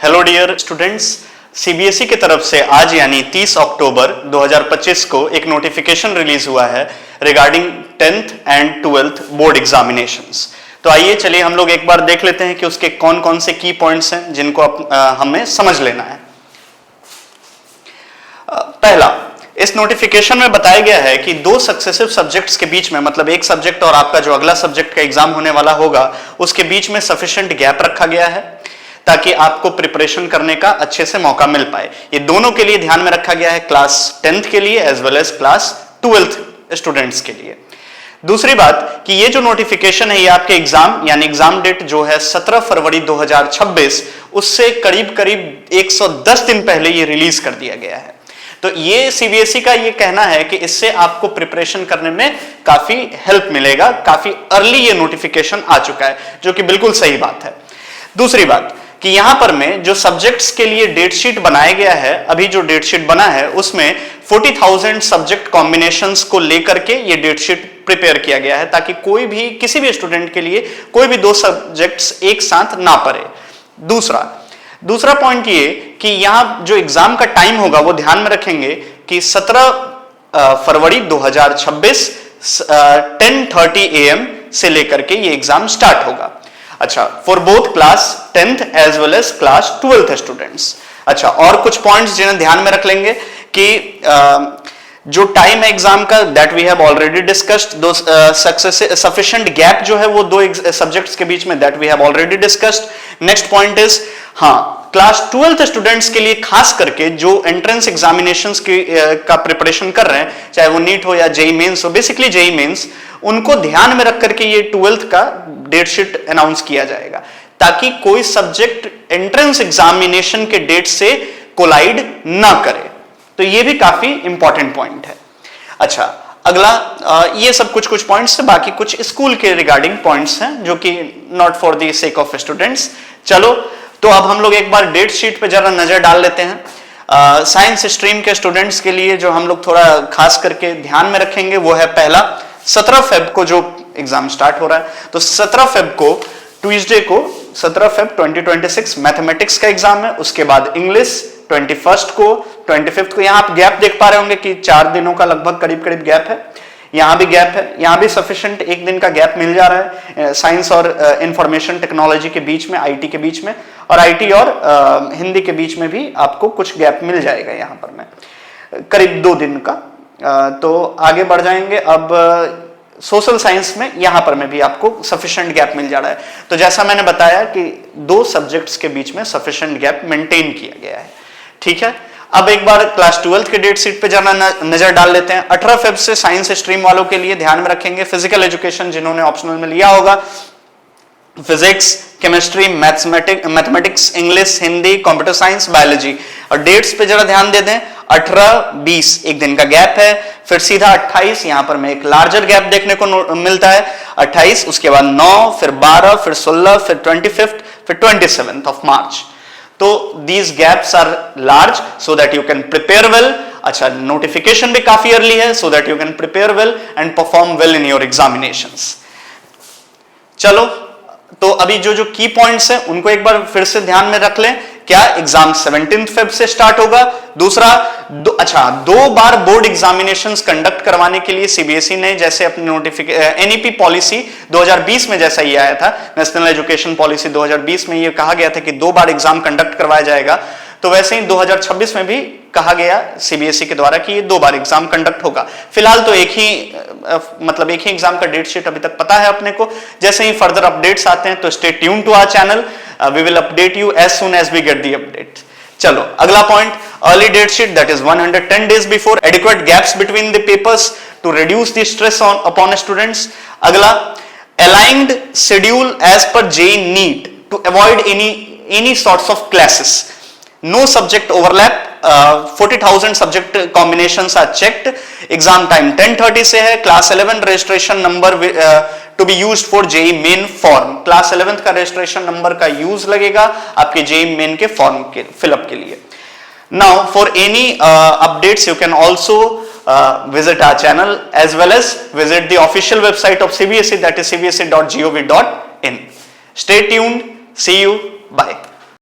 Hello dear students, CBSE की तरफ से आज यानी 30 अक्टूबर 2025 को एक नोटिफिकेशन रिलीज हुआ है regarding 10th and 12th board examinations. तो आइए चलिए हम लोग एक बार देख लेते हैं कि उसके कौन कौन से की पॉइंट्स हैं जिनको हमें समझ लेना है। पहला, इस नोटिफिकेशन में बताया गया है कि दो सक्सेसिव सब्जेक्ट्स के बीच में, मतलब एक सब्जेक्ट और आपका जो अगला सब्जेक्ट का एग्जाम होने वाला होगा उसके बीच में सफिशिएंट गैप रखा गया है ताकि आपको प्रिपरेशन करने का अच्छे से मौका मिल पाए। ये दोनों के लिए ध्यान में रखा गया है, क्लास 10th के लिए as well as class 12th students के लिए। दूसरी बात कि ये जो नोटिफिकेशन है ये आपके एग्जाम यानी एग्जाम डेट जो है 17 फरवरी 2026 उससे करीब करीब 110 दिन पहले ये रिलीज कर दिया गया है। तो ये सीबीएसई का ये कहना है कि इससे आपको प्रिपरेशन करने में काफी हेल्प मिलेगा, काफी अर्ली ये नोटिफिकेशन आ चुका है, जो कि बिल्कुल सही बात है। दूसरी बात कि यहां पर में जो सब्जेक्ट्स के लिए डेट शीट बनाया गया है, अभी जो डेट शीट बना है उसमें 40,000 सब्जेक्ट कॉम्बिनेशंस को लेकर के ये डेट शीट प्रिपेयर किया गया है ताकि कोई भी किसी भी स्टूडेंट के लिए कोई भी दो सब्जेक्ट्स एक साथ ना पड़े। दूसरा पॉइंट ये कि यहां जो एग्जाम का टाइम होगा वो ध्यान में रखेंगे कि 17 फरवरी 2026 10:30 AM से लेकर के ये एग्जाम स्टार्ट होगा। अच्छा, for both class 10th as well as class 12th students. अच्छा, और कुछ पॉइंट्स जिन्हें ध्यान में रख लेंगे कि जो टाइम है एग्जाम का that we have already discussed, दो सफिशिएंट गैप जो है वो दो सब्जेक्ट्स के बीच में that we have already discussed. Next point is class 12th students के लिए खास करके जो एंट्रेंस एग्जामिनेशंस का प्रिपरेशन कर रहे हैं, चाहे वो नीट हो या जेई मेंस हो, बेसिकली जेई मेंस, उनको ध्यान में रख करके ये 12th का डेट शीट अनाउंस किया जाएगा ताकि कोई सब्जेक्ट एंट्रेंस एग्जामिनेशन के डेट से कोलाइड ना करे। तो ये भी काफी इंपॉर्टेंट पॉइंट है। अच्छा, अगला ये सब कुछ पॉइंट्स है, बाकी कुछ स्कूल के रिगार्डिंग पॉइंट्स हैं जो कि not for the sake of students. चलो, तो अब हम लोग एक बार डेट शीट पे जरा नजर डाल लेते हैं। साइंस स्ट्रीम के स्टूडेंट्स के लिए जो हम लोग थोड़ा खास करके ध्यान में रखेंगे वो है पहला, 17 फेब को जो एग्जाम स्टार्ट हो रहा है, तो 17 फेब को ट्यूसडे को 17 फेब 2026 मैथमेटिक्स का एग्जाम है। उसके बाद इंग्लिश 21st को, 25th को। यहां आप गैप देख पा रहे होंगे कि 4 दिनों का लगभग करीब गैप है। यहां भी गैप है, यहां भी सफिशिएंट एक दिन का गैप मिल जा रहा है साइंस और इंफॉर्मेशन टेक्नोलॉजी के बीच में, आईटी के बीच में, और आईटी और हिंदी के बीच में भी आपको कुछ गैप मिल जाएगा यहां पर में करीब 2 दिन का। तो आगे बढ़ जाएंगे। अब सोशल साइंस में यहां पर में भी आपको सफिशिएंट गैप मिल जा रहा है। तो जैसा मैंने बताया कि दो सब्जेक्ट्स के बीच में सफिशिएंट गैप मेंटेन किया गया है। ठीक है, अब एक बार क्लास 12th के डेट शीट पे जरा नजर डाल लेते हैं। 18 फेब से साइंस स्ट्रीम वालों के लिए ध्यान में रखेंगे फिजिकल एजुकेशन जिन्होंने ऑप्शनल में लिया होगा, physics, chemistry, mathematics, English, Hindi, computer science, biology. और डेट्स पे जरा ध्यान दे दें, 18-20 एक दिन का गैप है, फिर सीधा 28, यहां पर में एक लार्जर गैप देखने को मिलता है, 28, उसके बाद 9, फिर 12, फिर 16, फिर 25th, फिर 27th ऑफ मार्च। तो these gaps are large so that you can prepare well. अच्छा, नोटिफिकेशन भी काफी अर्ली है so that you can prepare well and perform well in your examinations. चलो, तो अभी जो की पॉइंट्स हैं उनको एक बार फिर से ध्यान में रख लें। क्या एग्जाम 17 फेब से स्टार्ट होगा। दूसरा, दो बार बोर्ड एग्जामिनेशंस कंडक्ट करवाने के लिए सीबीएसई ने जैसे अपनी एनईपी पॉलिसी 2020 में जैसा ये आया था, नेशनल एजुकेशन पॉलिसी 2020 में ये कहा गया था कि 2 बार एग्जाम कंडक्ट करवाया जाएगा, तो वैसे ही 2026 में भी कहा गया सीबीएसई के द्वारा कि ये 2 बार एग्जाम कंडक्ट होगा। फिलहाल तो एक ही एग्जाम का डेट शीट अभी तक पता है अपने को। जैसे ही फर्दर अपडेट्स आते हैं तो stay tune to our channel, we will update you as soon as we get the update. चलो, अगला point, early date sheet that is 110 days before, adequate gaps between the papers to reduce the stress upon students. अगला, aligned schedule as per JEE NEET to avoid any sorts of classes, no subject overlap, 40,000 subject combinations are checked, exam time 10:30 से है, class 11 registration number to be used for JEE main form, class 11th का registration number का use लगेगा आपके JEE main के form के fill-up के लिए। Now for any updates you can also visit our channel as well as visit the official website of CBSE, that is cbse.gov.in. Stay tuned, see you, bye.